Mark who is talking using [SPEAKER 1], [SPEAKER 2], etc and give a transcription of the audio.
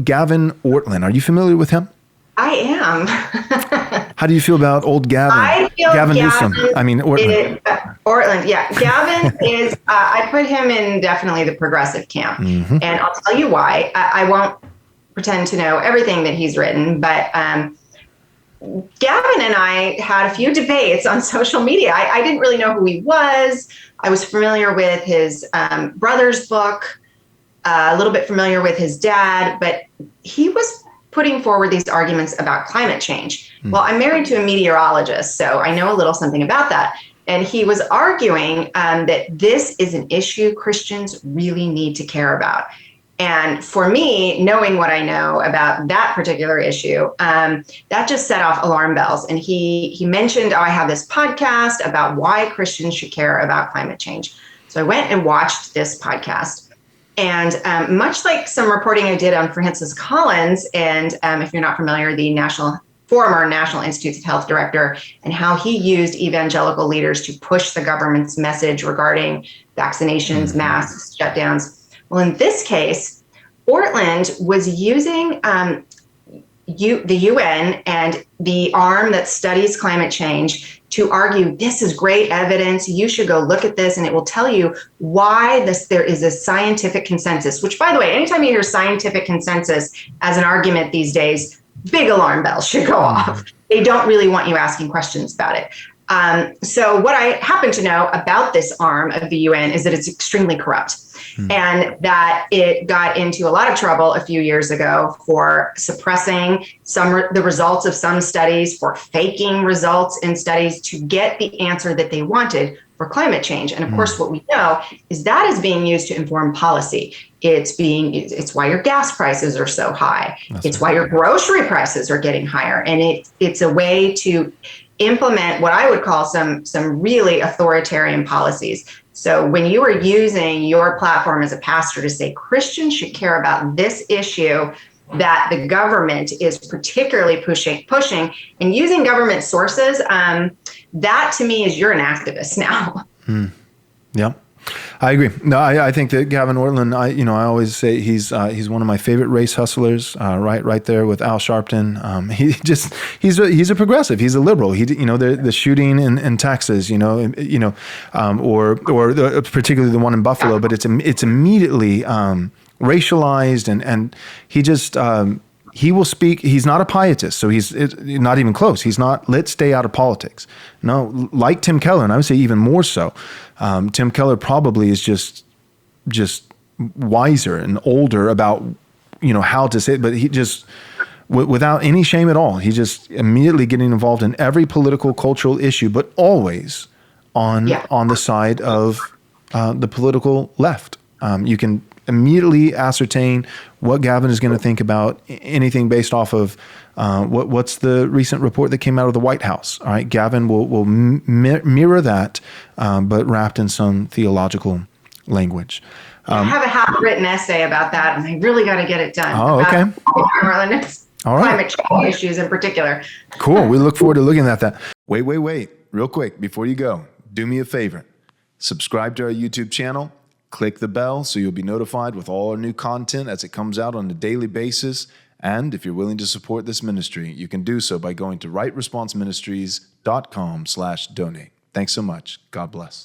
[SPEAKER 1] Gavin Ortlund. Are you familiar with him?
[SPEAKER 2] I am.
[SPEAKER 1] How do you feel about old Gavin?
[SPEAKER 2] I feel
[SPEAKER 1] Gavin Newsom. I mean, Ortlund.
[SPEAKER 2] Ortlund, yeah. Gavin is, I put him in definitely the progressive camp.
[SPEAKER 1] Mm-hmm.
[SPEAKER 2] And I'll tell you why. I won't pretend to know everything that he's written, but Gavin and I had a few debates on social media. I didn't really know who he was. I was familiar with his brother's book, a little bit familiar with his dad, but he was putting forward these arguments about climate change. Well, I'm married to a meteorologist, so I know a little something about that. And he was arguing that this is an issue Christians really need to care about. And for me, knowing what I know about that particular issue, that just set off alarm bells. And he mentioned, I have this podcast about why Christians should care about climate change. So I went and watched this podcast. And much like some reporting I did on Francis Collins, and if you're not familiar, the former National Institutes of Health director, and how he used evangelical leaders to push the government's message regarding vaccinations, masks, shutdowns. Well, in this case, Ortlund was using the UN and the arm that studies climate change to argue this is great evidence. You should go look at this, and it will tell you why there is a scientific consensus. Which, by the way, anytime you hear scientific consensus as an argument these days, big alarm bells should go off. They don't really want you asking questions about it. So what I happen to know about this arm of the UN is that it's extremely corrupt, and that it got into a lot of trouble a few years ago for suppressing the results of some studies, for faking results in studies to get the answer that they wanted for climate change. And of course, what we know is that is being used to inform policy. It's why your gas prices are so high. It's why your grocery prices are getting higher. And it's a way to implement what I would call some really authoritarian policies. So when you are using your platform as a pastor to say Christians should care about this issue that the government is particularly pushing and using government sources, that to me is you're an activist now.
[SPEAKER 1] Yeah. I agree. No, I think that Gavin Ortlund, I always say he's one of my favorite race hustlers, right there with Al Sharpton. He's a progressive. He's a liberal. The shooting in Texas, or particularly the one in Buffalo, but it's immediately racialized, and he just he will speak. He's not a pietist, so he's not even close. He's not, let's stay out of politics. No, like Tim Keller, and I would say even more so. Tim Keller probably is just wiser and older about, how to say it, but he just, without any shame at all, he's just immediately getting involved in every political, cultural issue, but always on the side of the political left. You can immediately ascertain what Gavin is going to think about anything based off of what's the recent report that came out of the White House. All right, Gavin will mirror that, but wrapped in some theological language.
[SPEAKER 2] I have a half-written essay about that, and I really got to get it done.
[SPEAKER 1] Oh, okay.
[SPEAKER 2] All right. Climate change issues in particular.
[SPEAKER 1] Cool. We look forward to looking at that. Wait. Real quick, before you go, do me a favor. Subscribe to our YouTube channel. Click the bell so you'll be notified with all our new content as it comes out on a daily basis. And if you're willing to support this ministry, you can do so by going to rightresponseministries.com/donate. Thanks so much. God bless.